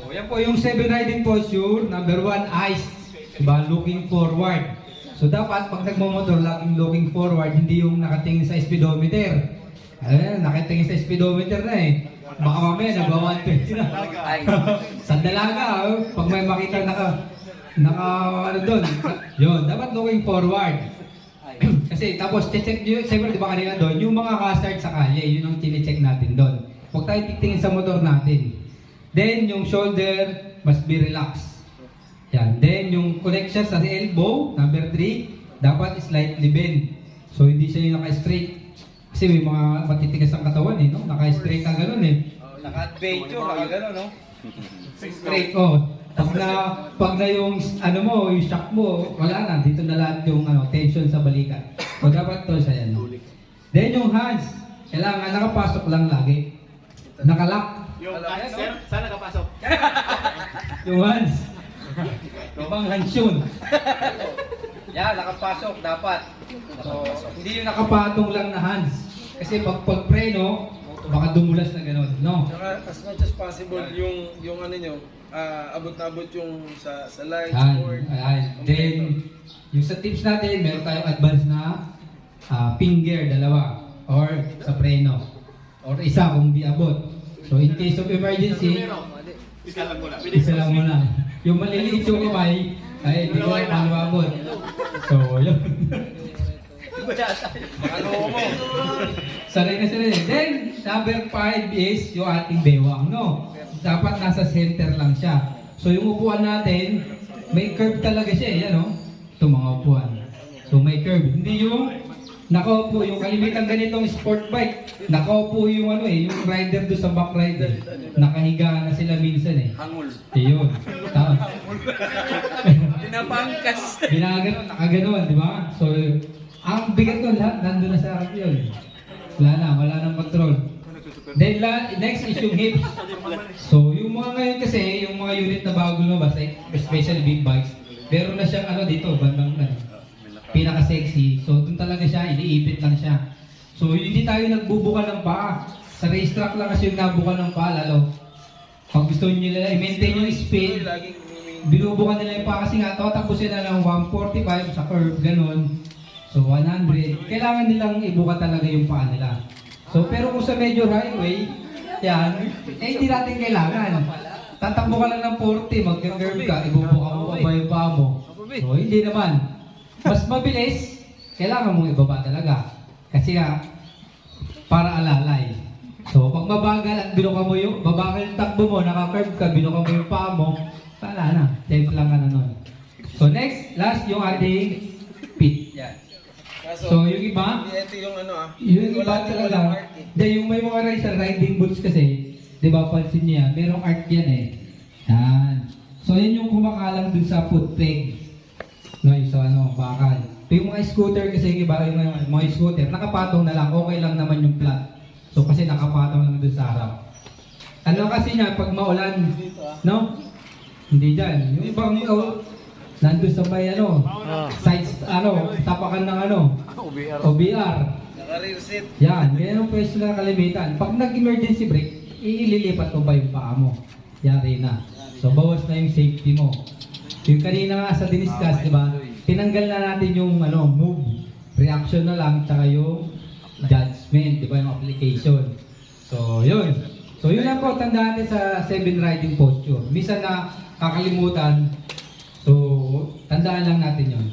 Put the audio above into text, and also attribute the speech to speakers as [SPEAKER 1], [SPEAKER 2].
[SPEAKER 1] So, yan po yung 7 riding posture. Number 1, eyes. Diba? Looking forward. So, dapat pag nagmamotor, laging looking forward, hindi yung nakatingin sa speedometer. Ayan, nakatingin sa speedometer na eh. Baka mamaya, nagwa-120 na. Sa dalaga, pag may makita ano doon. Yun, dapat looking forward. Kasi tapos, check nyo, siyempre di ba kanina doon, yung mga hazard sa kalye, yun ang chinecheck natin doon. Huwag tayo titingin sa motor natin. Then, yung shoulder must be relaxed. Yan. Then, yung connection sa elbow, number 3, dapat slightly bend. So, hindi siya yung naka-straight. Kasi may mga matitigas ang katawan eh, no? Naka-straight ka ganun eh.
[SPEAKER 2] Naka-adventure, naka-gano'n, no?
[SPEAKER 1] Straight, oh. Pag na yung, ano mo, yung shock mo, wala na. Dito na lahat yung tension sa balikat. So, dapat to siya yan. No? Then, yung hands, kailangan nakapasok lang lagi. Nakalock.
[SPEAKER 2] Yung sir, saan nakapasok?
[SPEAKER 1] Yung hands. Ibang hands yun.
[SPEAKER 2] Yan, nakapasok, dapat.
[SPEAKER 1] So, hindi yung nakapatong lang na hands. Kasi pag preno, baka dumulas na gano'n, no?
[SPEAKER 3] Saka as much as possible yung ano nyo, abot na abot yung sa light,
[SPEAKER 1] Yan,
[SPEAKER 3] board.
[SPEAKER 1] ayan. Then, yung sa tips natin, meron tayong advance na finger, dalawa. Or sa preno. Or isa kung di abot. So, in case of emergency,
[SPEAKER 2] Isa lang muna.
[SPEAKER 1] isa lang muna. Yung maliliit yung kamay, ay hindi ko lang maabot. So, yun.
[SPEAKER 2] Ano mo?
[SPEAKER 1] Sanay na sila yun. Then, number 5 is yung ating bewang, no? Dapat nasa center lang siya. So, yung upuan natin, may curve talaga siya eh, yan, no? Ito mga upuan. So, may curve. Hindi yung nakaupo, yung kalimitan ganitong sport bike. Nakaupo yung yung rider doon sa back rider. Nakahiga na sila minsan eh.
[SPEAKER 2] Hangul.
[SPEAKER 1] Yun. Tama.
[SPEAKER 2] Pinapangkas.
[SPEAKER 1] Ginaganon, nakaganon, di ba? So, ang bigat nun lahat, nandun na sa harap yun. Wala nang control. Then, next is yung hips. So, yung mga ngayon kasi, yung mga unit na bago lumabas, especially big bikes, meron na siyang dito, bandang pinaka-sexy. So, dun talaga siya, iniipit lang siya. So, hindi tayo nagbubuka ng paa. Sa racetrack lang kasi yung nabuka ng paa, lalo. Pag gusto nyo nila i-maintain yung speed, binubukan nila yung paa kasi nga, tatapusin na lang 145 sa curve, ganun. So, 100. Kailangan nilang ibuka talaga yung paa nila. So, pero kung sa major highway, yan, hindi natin kailangan. Tatakbo ka lang ng 40, mag-curve ka, ibubuka mo pa ba yung paa mo? So, hindi naman. Mas mabilis, kailangan mong ibaba talaga. Kasi nga, para alalay. So, pag mabagal at binuka mo yung, mabagal yung takbo mo, naka-curve ka, binuka mo yung paa mo, wala na. Safe lang ka na nun. So, next, last yung ating feet.
[SPEAKER 2] Yan.
[SPEAKER 1] So, yung iba,
[SPEAKER 3] Ito yung
[SPEAKER 1] yung iba talaga, yung may mga racer riding boots kasi, di ba, pansin niya, merong art yan eh. Yan. So, yan yung kumakalang dun sa foot peg. No, yung sa bakal. Ito yung mga scooter kasi yung iba, yung mga scooter, nakapatong na lang, okay lang naman yung flat. So, kasi nakapatong lang dun sa harap. Ano kasi niya, pag maulan, no? Hindi dyan. Yung ibang, nandun sa may sides, tapakan ng OBR.
[SPEAKER 3] Naka-rear seat.
[SPEAKER 1] Yan, ganyan ang pwesto na kalimitan. Pag nag-emergency brake, ililipat mo ba yung paa mo? Yari na. So, bawas na yung safety mo. Yung kanina nga sa diniscuss, di ba? Tinanggal na natin yung move, reaction na lang, tsaka yung judgment, di ba? Yung application. So, yun. So, yun lang po, tandaan natin sa 7 riding posture. Minsan na kakalimutan, so, tandaan lang natin yun.